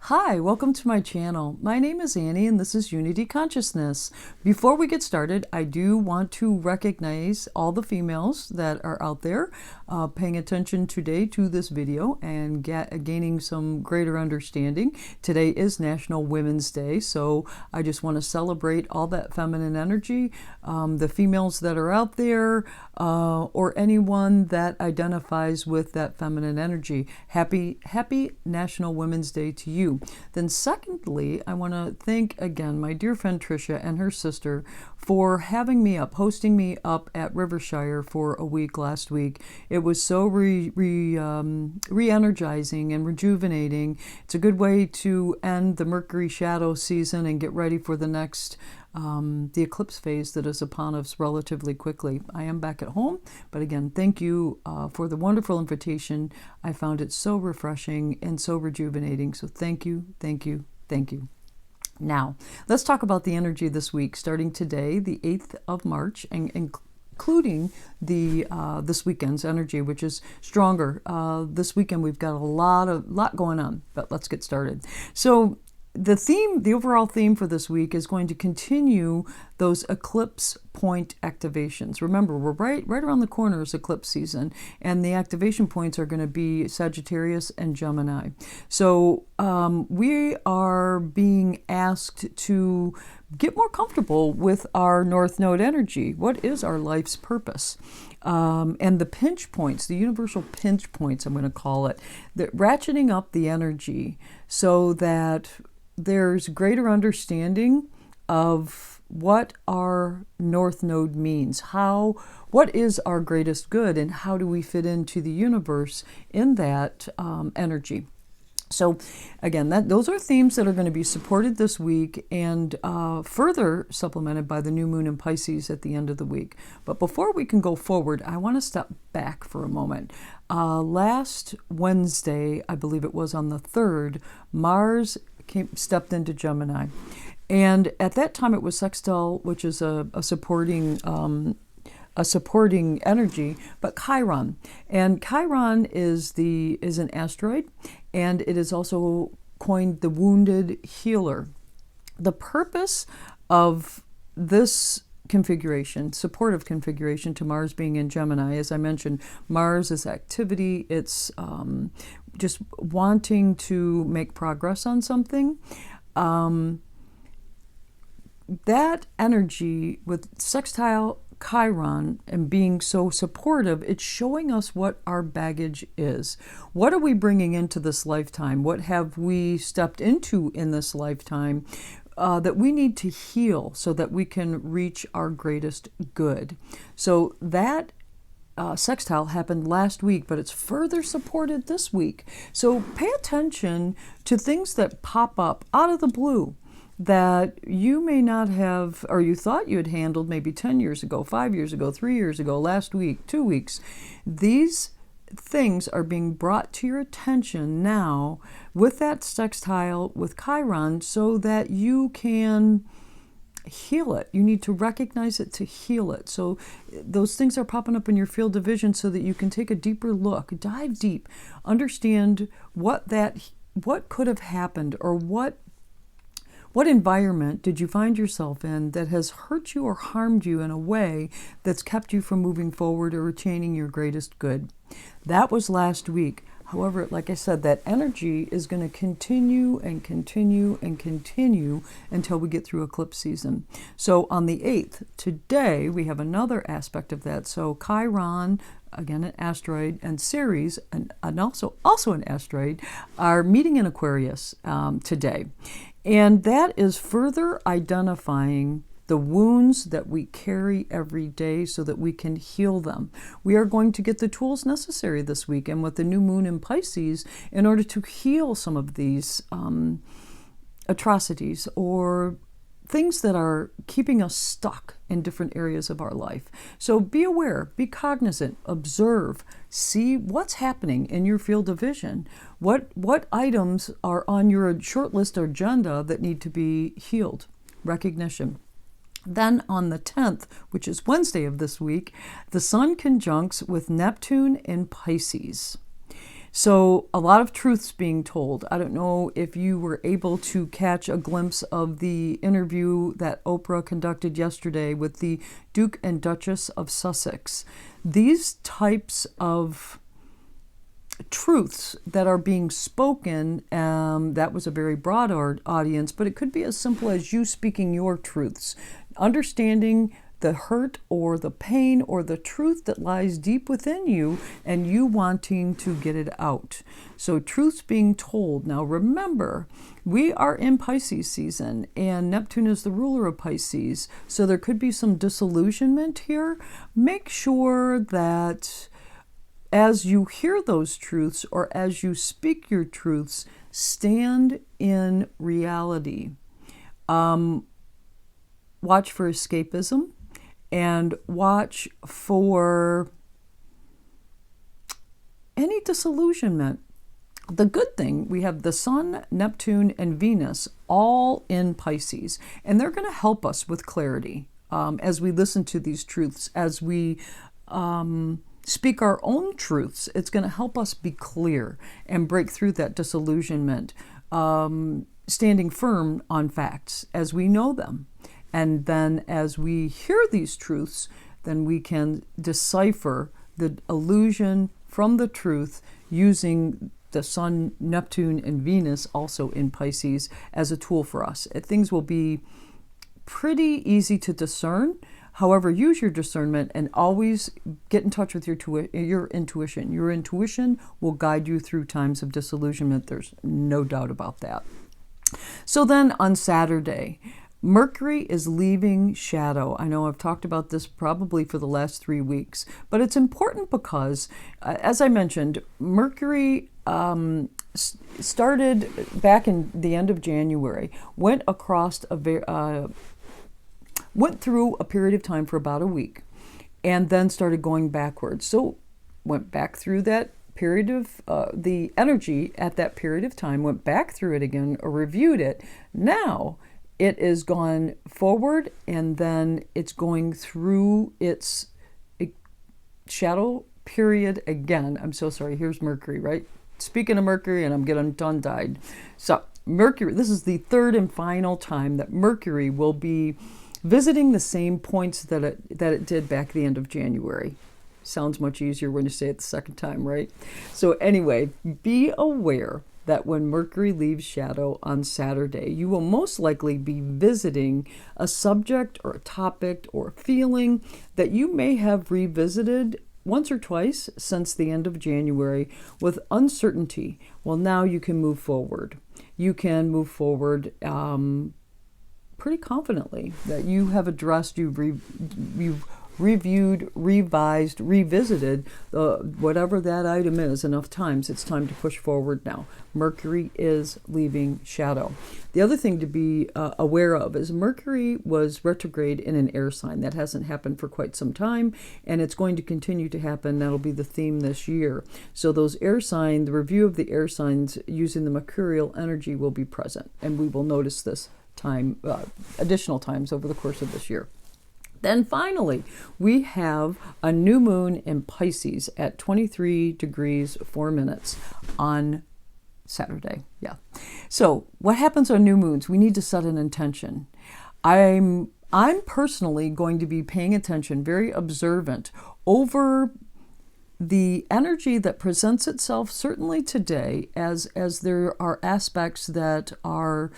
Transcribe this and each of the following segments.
Hi, welcome to my channel. My name is Annie and this is Unity Consciousness. Before we get started, I do want to recognize all the females that are out there paying attention today to this video and gaining some greater understanding. Today is National Women's Day, so I just want to celebrate all that feminine energy, the females that are out there, or anyone that identifies with that feminine energy. Happy National Women's Day to you. Then secondly, I want to thank again my dear friend Tricia and her sister for having me up, hosting me up at Rivershire for a week last week. It was so re-energizing and rejuvenating. It's a good way to end the Mercury shadow season and get ready for the next the eclipse phase that is upon us relatively quickly. I am back at home, but again, thank you for the wonderful invitation. I found it so refreshing and so rejuvenating. So thank you, thank you, thank you. Now, let's talk about the energy this week, starting today, the 8th of March, and including the this weekend's energy, which is stronger. This weekend we've got a lot going on, but let's get started. So the overall theme for this week is going to continue those eclipse point activations. Remember, we're right around the corner is eclipse season, and the activation points are going to be Sagittarius and Gemini. So we are being asked to get more comfortable with our North Node energy. What is our life's purpose? And the pinch points, the universal pinch points, I'm going to call it, that ratcheting up the energy so that there's greater understanding of what our North Node means, what is our greatest good, and how do we fit into the universe in that energy. So again, those are themes that are going to be supported this week and further supplemented by the new moon in Pisces at the end of the week. But before we can go forward, I want to step back for a moment. Last Wednesday, I believe it was on the 3rd, Mars stepped into Gemini. And at that time it was sextile, which is a supporting energy, but Chiron. And Chiron is an asteroid, and it is also coined the wounded healer. The purpose of this configuration, supportive configuration to Mars being in Gemini, as I mentioned, Mars is activity, it's just wanting to make progress on something. That energy with sextile Chiron and being so supportive, it's showing us what our baggage is. What are we bringing into this lifetime? What have we stepped into in this lifetime that we need to heal so that we can reach our greatest good? So that sextile happened last week, but it's further supported this week. So pay attention to things that pop up out of the blue that you may not have, or you thought you had handled maybe 10 years ago, 5 years ago, 3 years ago, last week, 2 weeks. These things are being brought to your attention now with that sextile with Chiron so that you can heal it. You need to recognize it to heal it. So those things are popping up in your field of vision so that you can take a deeper look, dive deep, understand what could have happened, or what environment did you find yourself in that has hurt you or harmed you in a way that's kept you from moving forward or attaining your greatest good. That was last week. However, like I said, that energy is going to continue and continue and continue until we get through eclipse season. So on the 8th, today, we have another aspect of that. So Chiron, again an asteroid, and Ceres, and also an asteroid, are meeting in Aquarius today. And that is further identifying the wounds that we carry every day so that we can heal them. We are going to get the tools necessary this week and with the new moon in Pisces in order to heal some of these atrocities or things that are keeping us stuck in different areas of our life. So be aware, be cognizant, observe, see what's happening in your field of vision. What items are on your short list or agenda that need to be healed? Recognition. Then on the 10th, which is Wednesday of this week, the Sun conjuncts with Neptune in Pisces. So a lot of truths being told. I don't know if you were able to catch a glimpse of the interview that Oprah conducted yesterday with the Duke and Duchess of Sussex. These types of truths that are being spoken, that was a very broad audience, but it could be as simple as you speaking your truths, understanding the hurt or the pain or the truth that lies deep within you and you wanting to get it out. So truths being told. Now remember, we are in Pisces season and Neptune is the ruler of Pisces. So there could be some disillusionment here. Make sure that as you hear those truths or as you speak your truths, stand in reality. Watch for escapism. And watch for any disillusionment. The good thing, we have the Sun, Neptune, and Venus all in Pisces. And they're going to help us with clarity as we listen to these truths, as we speak our own truths. It's going to help us be clear and break through that disillusionment, standing firm on facts as we know them. And then as we hear these truths, then we can decipher the illusion from the truth using the Sun, Neptune, and Venus also in Pisces as a tool for us. Things will be pretty easy to discern. However, use your discernment and always get in touch with your intuition. Your intuition will guide you through times of disillusionment. There's no doubt about that. So then on Saturday, Mercury is leaving shadow. I know I've talked about this probably for the last 3 weeks, but it's important because, as I mentioned, Mercury started back in the end of January, went through a period of time for about a week, and then started going backwards. So went back through that period of the energy at that period of time, went back through it again, or reviewed it. Now it is gone forward, and then it's going through its shadow period again. I'm so sorry. Here's Mercury, right? Speaking of Mercury, and I'm getting tongue-tied. So Mercury, this is the third and final time that Mercury will be visiting the same points that it did back at the end of January. Sounds much easier when you say it the second time, right? So anyway, be aware that when Mercury leaves shadow on Saturday, you will most likely be visiting a subject or a topic or a feeling that you may have revisited once or twice since the end of January with uncertainty. Well, now you can move forward. You can move forward pretty confidently that you have addressed, you've reviewed, revised, revisited whatever that item is enough times. It's time to push forward now. Mercury is leaving shadow. The other thing to be aware of is Mercury was retrograde in an air sign. That hasn't happened for quite some time, and it's going to continue to happen. That'll be the theme this year. So those air signs, the review of the air signs using the mercurial energy will be present, and we will notice this time, additional times over the course of this year. Then finally, we have a new moon in Pisces at 23 degrees 4 minutes on Saturday. Yeah. So what happens on new moons? We need to set an intention. I'm personally going to be paying attention, very observant over the energy that presents itself certainly today as there are aspects that are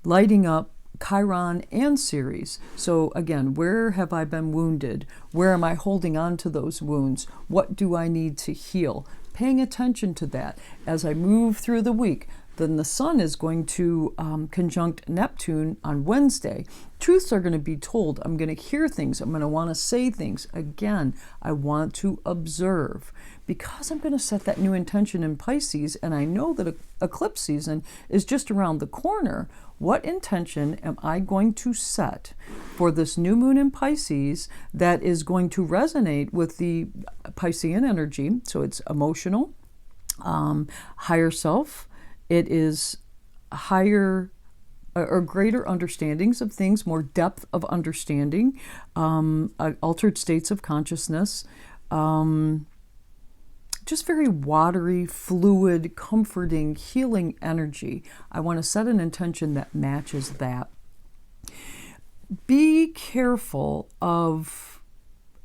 lighting up Chiron and Ceres. So again, where have I been wounded? Where am I holding on to those wounds? What do I need to heal? Paying attention to that as I move through the week. Then the Sun is going to conjunct Neptune on Wednesday. Truths are going to be told. I'm going to hear things. I'm going to want to say things. Again, I want to observe. Because I'm going to set that new intention in Pisces, and I know that eclipse season is just around the corner, what intention am I going to set for this new moon in Pisces that is going to resonate with the Piscean energy? So it's emotional, higher self. It is higher or greater understandings of things, more depth of understanding, altered states of consciousness, just very watery, fluid, comforting, healing energy. I want to set an intention that matches that. Be careful of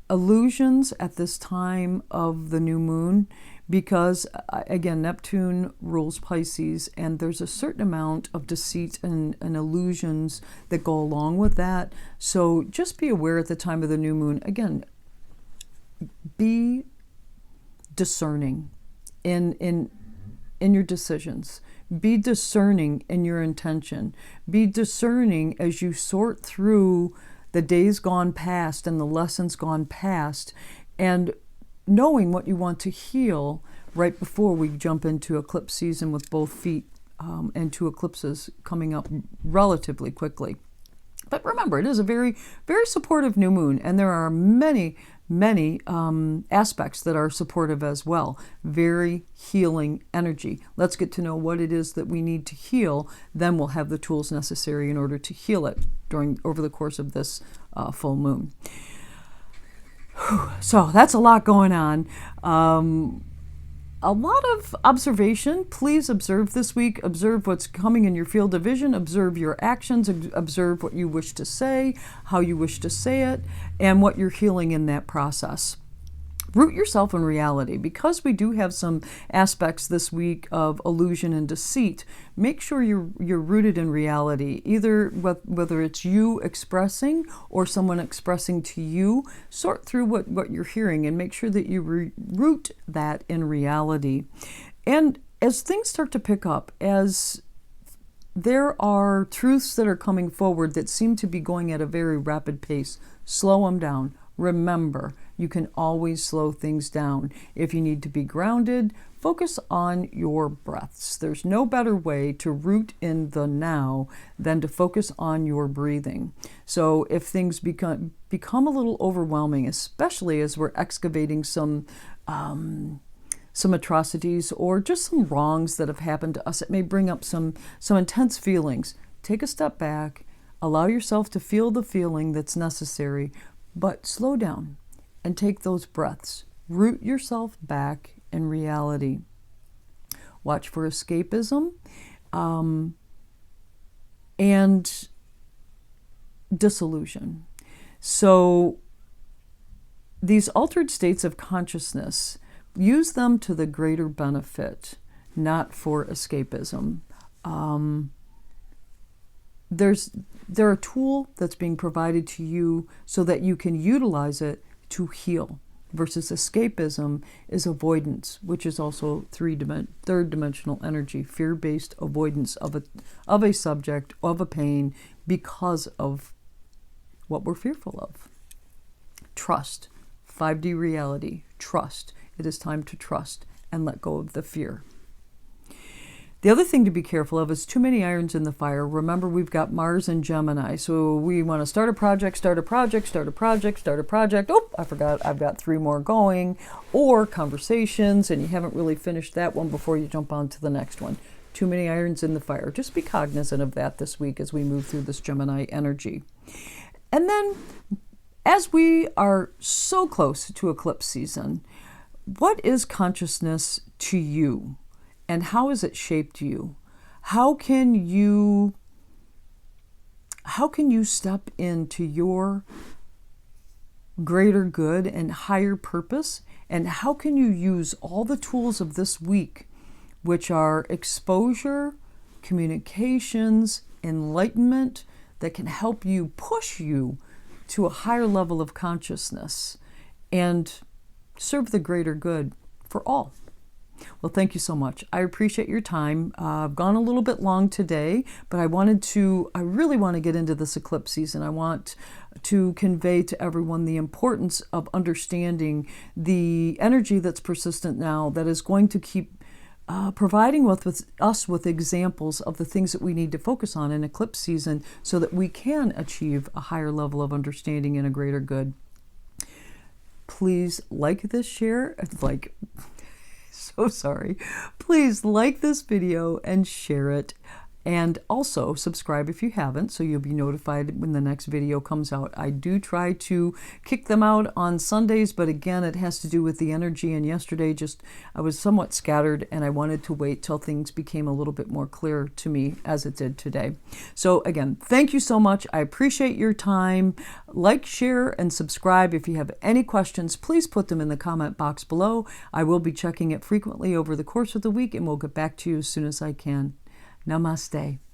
illusions at this time of the new moon, because again, Neptune rules Pisces, and there's a certain amount of deceit and illusions that go along with that. So just be aware at the time of the new moon. Again, be discerning in your decisions. Be discerning in your intention. Be discerning as you sort through the days gone past and the lessons gone past, and knowing what you want to heal right before we jump into eclipse season with both feet and 2 eclipses coming up relatively quickly. But remember, it is a very, very supportive new moon, and there are many aspects that are supportive as well. Very healing energy. Let's get to know what it is that we need to heal. Then we'll have the tools necessary in order to heal it over the course of this full moon. So that's a lot going on. A lot of observation. Please observe this week. Observe what's coming in your field of vision. Observe your actions. Observe what you wish to say, how you wish to say it, and what you're healing in that process. Root yourself in reality. Because we do have some aspects this week of illusion and deceit, make sure you're rooted in reality, either whether it's you expressing or someone expressing to you. Sort through what you're hearing and make sure that you root that in reality. And as things start to pick up, as there are truths that are coming forward that seem to be going at a very rapid pace, slow them down. Remember, you can always slow things down. If you need to be grounded, focus on your breaths. There's no better way to root in the now than to focus on your breathing. So if things become a little overwhelming, especially as we're excavating some atrocities or just some wrongs that have happened to us, it may bring up some intense feelings. Take a step back, allow yourself to feel the feeling that's necessary, but slow down and take those breaths. Root yourself back in reality. Watch for escapism and disillusion. So these altered states of consciousness, use them to the greater benefit, not for escapism. They're a tool that's being provided to you so that you can utilize it to heal, versus escapism is avoidance, which is also third-dimensional energy, fear-based avoidance of a subject, of a pain, because of what we're fearful of. Trust, 5D reality, trust. It is time to trust and let go of the fear. The other thing to be careful of is too many irons in the fire. Remember, we've got Mars and Gemini, so we want to start a project. Oh, I forgot, I've got 3 more going. Or conversations, and you haven't really finished that one before you jump on to the next one. Too many irons in the fire. Just be cognizant of that this week as we move through this Gemini energy. And then, as we are so close to eclipse season, what is consciousness to you? And how has it shaped you? How can you step into your greater good and higher purpose? And how can you use all the tools of this week, which are exposure, communications, enlightenment, that can help you push you to a higher level of consciousness and serve the greater good for all? Well, thank you so much. I appreciate your time. I've gone a little bit long today, but I really want to get into this eclipse season. I want to convey to everyone the importance of understanding the energy that's persistent now, that is going to keep providing us with examples of the things that we need to focus on in eclipse season so that we can achieve a higher level of understanding and a greater good. Please Please like this video and share it. And also subscribe if you haven't, so you'll be notified when the next video comes out. I do try to kick them out on Sundays, but again, it has to do with the energy. And yesterday, I was somewhat scattered, and I wanted to wait till things became a little bit more clear to me, as it did today. So again, thank you so much. I appreciate your time. Like, share, and subscribe. If you have any questions, please put them in the comment box below. I will be checking it frequently over the course of the week, and we'll get back to you as soon as I can. Namaste.